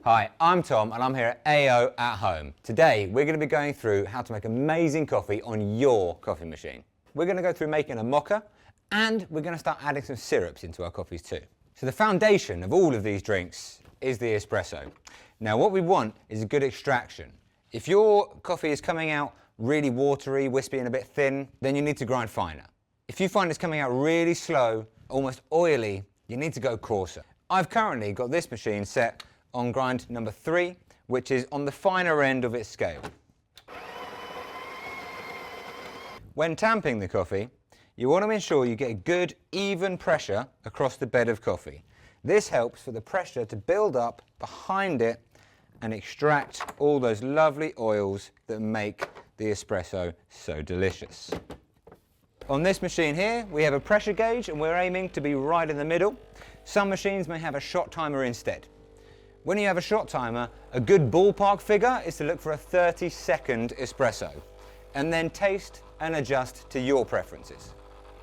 Hi, I'm Tom and I'm here at AO at Home. Today we're going to be going through how to make amazing coffee on your coffee machine. We're going to go through making a mocha and we're going to start adding some syrups into our coffees too. So the foundation of all of these drinks is the espresso. Now what we want is a good extraction. If your coffee is coming out really watery, wispy and a bit thin, then you need to grind finer. If you find it's coming out really slow, almost oily, you need to go coarser. I've currently got this machine set on grind number 3, which is on the finer end of its scale. When tamping the coffee, you want to ensure you get a good, even pressure across the bed of coffee. This helps for the pressure to build up behind it and extract all those lovely oils that make the espresso so delicious. On this machine here, we have a pressure gauge and we're aiming to be right in the middle. Some machines may have a shot timer instead. When you have a shot timer, a good ballpark figure is to look for a 30-second espresso and then taste and adjust to your preferences.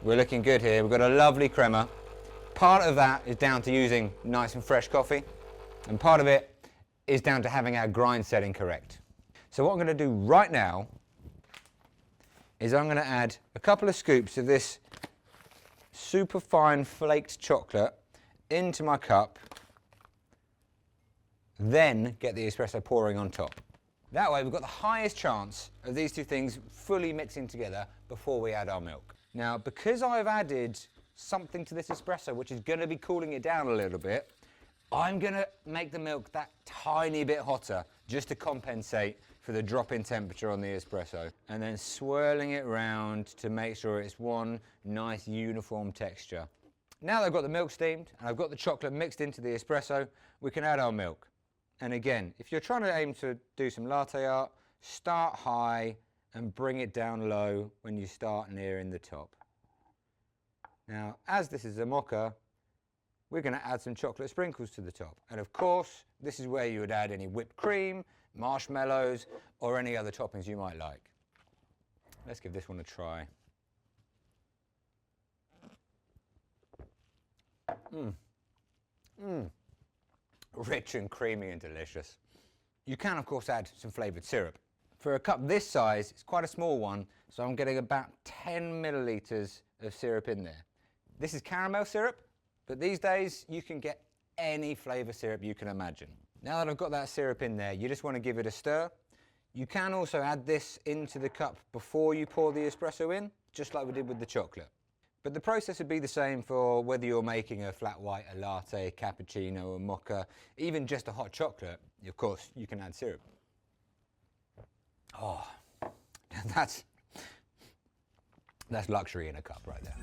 We're looking good here. We've got a lovely crema. Part of that is down to using nice and fresh coffee, and part of it is down to having our grind setting correct. So what I'm going to do right now is I'm going to add a couple of scoops of this super fine flaked chocolate into my cup, then get the espresso pouring on top. That way we've got the highest chance of these two things fully mixing together before we add our milk. Now because I've added something to this espresso which is going to be cooling it down a little bit, I'm going to make the milk that tiny bit hotter just to compensate for the drop in temperature on the espresso, and then swirling it round to make sure it's one nice uniform texture. Now that I've got the milk steamed and I've got the chocolate mixed into the espresso, we can add our milk. And again, if you're trying to aim to do some latte art, start high and bring it down low when you start nearing the top. Now, as this is a mocha, we're going to add some chocolate sprinkles to the top. And of course, this is where you would add any whipped cream, marshmallows, or any other toppings you might like. Let's give this one a try. Rich and creamy and delicious. You can of course add some flavoured syrup. For a cup this size, it's quite a small one, so I'm getting about 10 millilitres of syrup in there. This is caramel syrup, but these days you can get any flavour syrup you can imagine. Now that I've got that syrup in there, you just want to give it a stir. You can also add this into the cup before you pour the espresso in, just like we did with the chocolate. But the process would be the same for whether you're making a flat white, a latte, cappuccino, a mocha, even just a hot chocolate. Of course, you can add syrup. Oh, that's luxury in a cup right there.